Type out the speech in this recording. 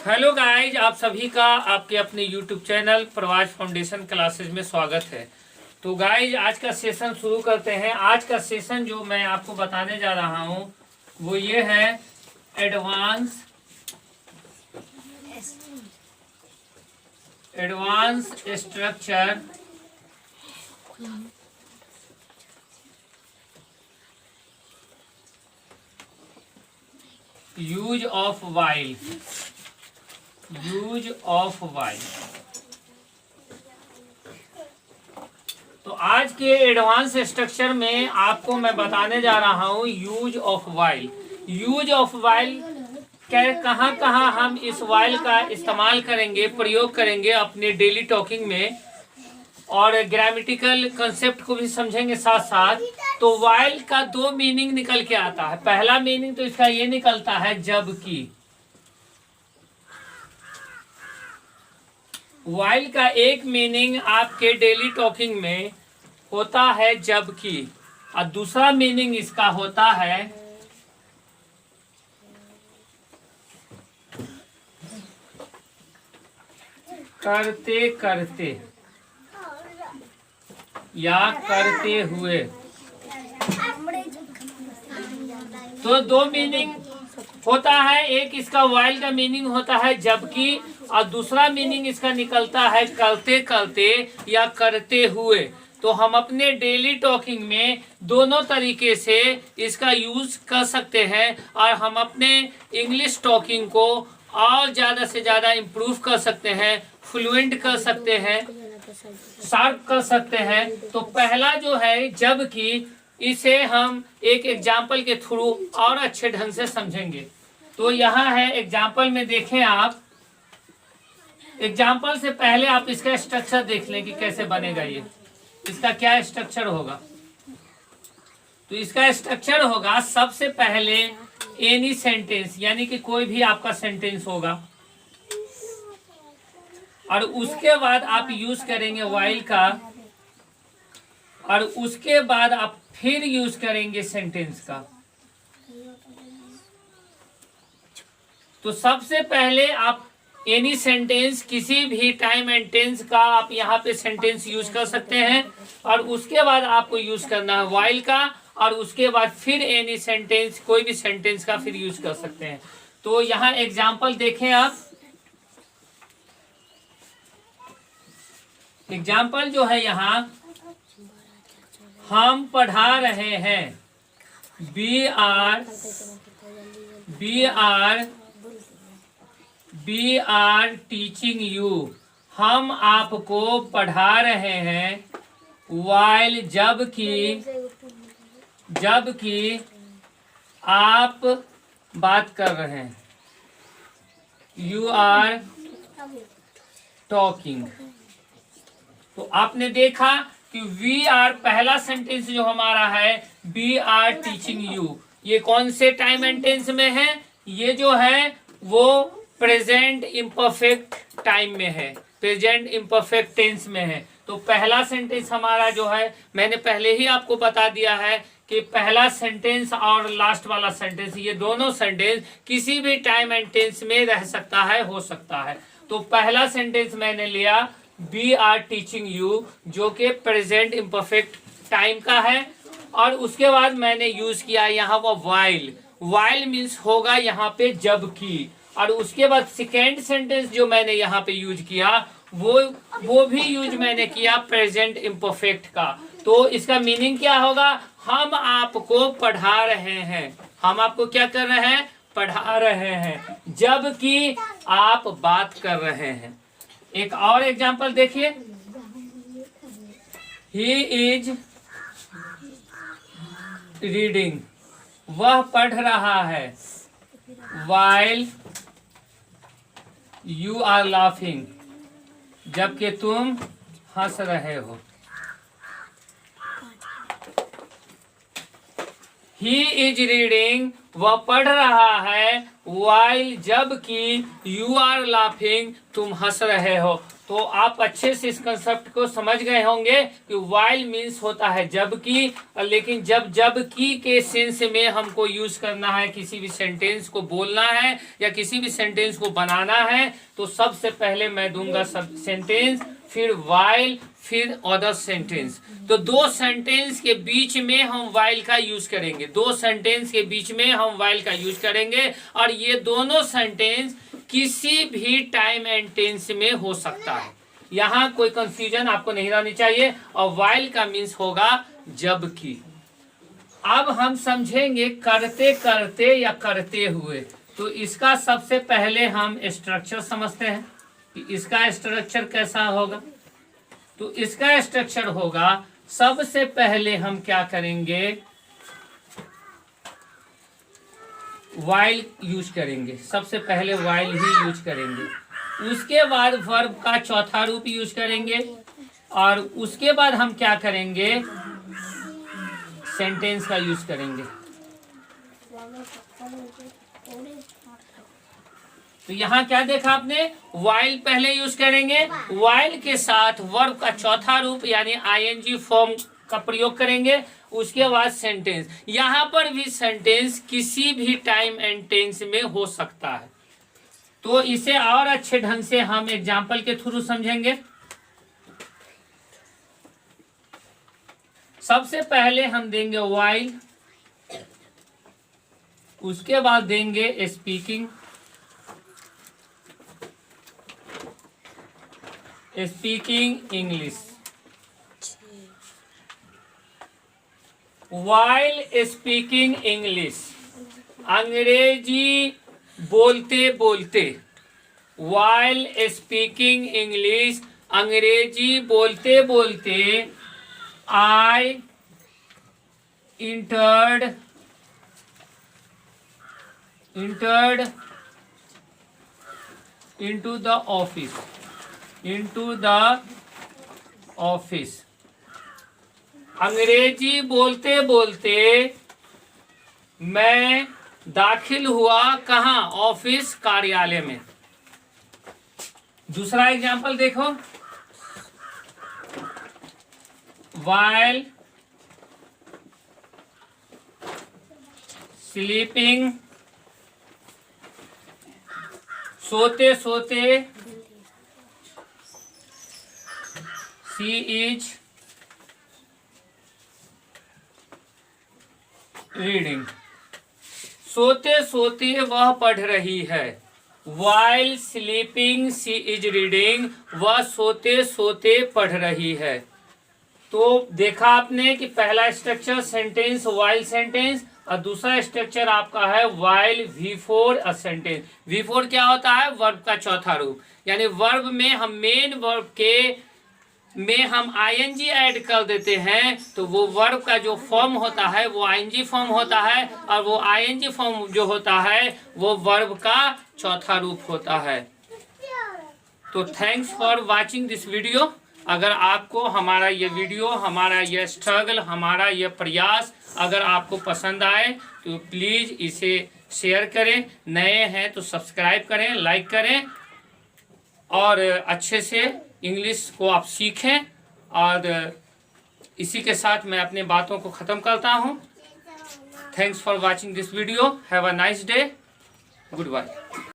Hello guys, आप सभी का आपके अपने यूट्यूब चैनल प्रवास फाउंडेशन क्लासेस में स्वागत है। तो गाइज आज का सेशन शुरू करते हैं। आज का सेशन जो मैं आपको बताने जा रहा हूँ वो ये है advance structure use of while. तो आज के एडवांस स्ट्रक्चर में आपको मैं बताने जा रहा हूं use of while. Use of while कहाँ कहाँ हम इस वाइल का इस्तेमाल करेंगे, प्रयोग करेंगे अपने डेली टॉकिंग में, और ग्रामेटिकल कंसेप्ट को भी समझेंगे साथ साथ। तो वाइल का दो मीनिंग निकल के आता है। पहला मीनिंग तो इसका ये निकलता है जबकि। वाइल का एक मीनिंग आपके डेली टॉकिंग में होता है जबकि, और दूसरा मीनिंग इसका होता है करते करते या करते हुए। तो दो मीनिंग होता है। एक इसका वाइल का मीनिंग होता है जबकि, और दूसरा मीनिंग इसका निकलता है करते करते या करते हुए। तो हम अपने डेली टॉकिंग में दोनों तरीके से इसका यूज कर सकते हैं, और हम अपने इंग्लिश टॉकिंग को और ज़्यादा से ज़्यादा इम्प्रूव कर सकते हैं, फ्लुएंट कर सकते हैं, शार्प कर सकते हैं। तो पहला जो है जबकि, इसे हम एक एग्जाम्पल के थ्रू और अच्छे ढंग से समझेंगे। तो यहाँ है एग्जाम्पल में, देखें आप। एग्जाम्पल से पहले आप इसका स्ट्रक्चर देख लें कि कैसे बनेगा। ये इसका क्या स्ट्रक्चर होगा। तो इसका स्ट्रक्चर होगा सबसे पहले एनी सेंटेंस, यानी कि कोई भी आपका सेंटेंस होगा, और उसके बाद आप यूज करेंगे वाइल का, और उसके बाद आप फिर यूज करेंगे सेंटेंस का। तो सबसे पहले आप एनी सेंटेंस, किसी भी टाइम एंड टेंस का आप यहाँ पे सेंटेंस यूज कर सकते हैं, और उसके बाद आपको यूज करना है वाइल का, और उसके बाद फिर एनी सेंटेंस, कोई भी सेंटेंस का फिर यूज कर सकते हैं। तो यहाँ एग्जाम्पल देखें आप। एग्जाम्पल जो है यहाँ, हम पढ़ा रहे हैं, बी आर टीचिंग यू। हम आपको पढ़ा रहे हैं, वाइल जबकि आप बात कर रहे हैं, यू आर टॉकिंग। तो आपने देखा कि वी आर, पहला सेंटेंस जो हमारा है बी आर टीचिंग यू, ये कौन से टाइम एंड टेंस में है। ये जो है वो प्रेजेंट इम्परफेक्ट टाइम में है, प्रेजेंट इम्परफेक्ट टेंस में है। तो पहला सेंटेंस हमारा जो है, मैंने पहले ही आपको बता दिया है कि पहला सेंटेंस और लास्ट वाला सेंटेंस, ये दोनों सेंटेंस किसी भी टाइम एंड टेंस में रह सकता है, हो सकता है। तो पहला सेंटेंस मैंने लिया बी आर टीचिंग यू, जो कि प्रेजेंट इम्परफेक्ट टाइम का है, और उसके बाद मैंने यूज किया यहाँ वो वाइल। वाइल मीन्स होगा यहाँ पे जबकि, और उसके बाद सेकेंड सेंटेंस जो मैंने यहाँ पे यूज किया वो भी यूज मैंने किया प्रेजेंट इम्परफेक्ट का। तो इसका मीनिंग क्या होगा, हम आपको पढ़ा रहे हैं, हम आपको क्या कर रहे हैं, पढ़ा रहे हैं, जबकि आप बात कर रहे हैं। एक और एग्जांपल देखिए, ही इज रीडिंग, वह पढ़ रहा है, वाइल यू आर लाफिंग, जबकि तुम हंस रहे हो। ही इज रीडिंग, वह पढ़ रहा है, वाइल जबकि यू आर लाफिंग, तुम हंस रहे हो। तो आप अच्छे से इस कंसेप्ट को समझ गए होंगे कि वाइल मीन्स होता है जबकि, लेकिन जबकि के सेंस में हमको यूज करना है, किसी भी सेंटेंस को बोलना है या किसी भी सेंटेंस को बनाना है, तो सबसे पहले मैं दूंगा सब सेंटेंस, फिर वाइल, फिर अदर सेंटेंस। तो दो सेंटेंस के बीच में हम वाइल का यूज करेंगे, दो सेंटेंस के बीच में हम वाइल का यूज करेंगे, और ये दोनों सेंटेंस किसी भी टाइम एंड टेंस में हो सकता है। यहाँ कोई कंफ्यूजन आपको नहीं रहनी चाहिए। और वाइल का मीन्स होगा जबकि। अब हम समझेंगे करते करते या करते हुए। तो इसका सबसे पहले हम स्ट्रक्चर समझते हैं कि इसका स्ट्रक्चर कैसा होगा। तो इसका स्ट्रक्चर होगा, सबसे पहले हम क्या करेंगे, वाइल यूज करेंगे, सबसे पहले वाइल ही यूज करेंगे। उसके बाद वर्ब का चौथा रूप यूज करेंगे, और उसके बाद हम क्या करेंगे, सेंटेंस का यूज करेंगे। तो यहाँ क्या देखा आपने, वाइल पहले यूज करेंगे, वाइल के साथ वर्ब का चौथा रूप यानी आईएनजी फॉर्म का प्रयोग करेंगे, उसके बाद सेंटेंस। यहाँ पर भी सेंटेंस किसी भी टाइम एंड टेंस में हो सकता है। तो इसे और अच्छे ढंग से हम एग्जाम्पल के थ्रू समझेंगे। सबसे पहले हम देंगे वाइल, उसके बाद देंगे speaking, speaking English. While speaking English, अंग्रेजी बोलते बोलते, वाइल स्पीकिंग इंग्लिश, अंग्रेजी बोलते बोलते, आई entered into the office, अंग्रेजी बोलते बोलते मैं दाखिल हुआ कहाँ, ऑफिस, कार्यालय में। दूसरा एग्जांपल देखो, while स्लीपिंग, सोते सोते, शी इज रीडिंग, सोते सोते वह पढ़ रही है। while sleeping she is reading, वह सोते सोते पढ़ रही है। तो देखा आपने कि पहला स्ट्रक्चर सेंटेंस वाइल सेंटेंस, और दूसरा स्ट्रक्चर आपका है while V4 a sentence. V4 क्या होता है, वर्ब का चौथा रूप, यानी वर्ब में हम मेन वर्ब के में हम आईएनजी ऐड कर देते हैं, तो वो वर्ब का जो फॉर्म होता है वो आईएनजी फॉर्म होता है, और वो आईएनजी फॉर्म जो होता है वो वर्ब का चौथा रूप होता है। तो thanks for watching this video. अगर आपको हमारा ये वीडियो, हमारा ये स्ट्रगल, हमारा ये प्रयास अगर आपको पसंद आए तो प्लीज़ इसे शेयर करें, नए हैं तो सब्सक्राइब करें, लाइक करें, और अच्छे से इंग्लिश को आप सीखें। और इसी के साथ मैं अपनी बातों को ख़त्म करता हूँ। Thanks for watching this video. Have a nice day. Good bye.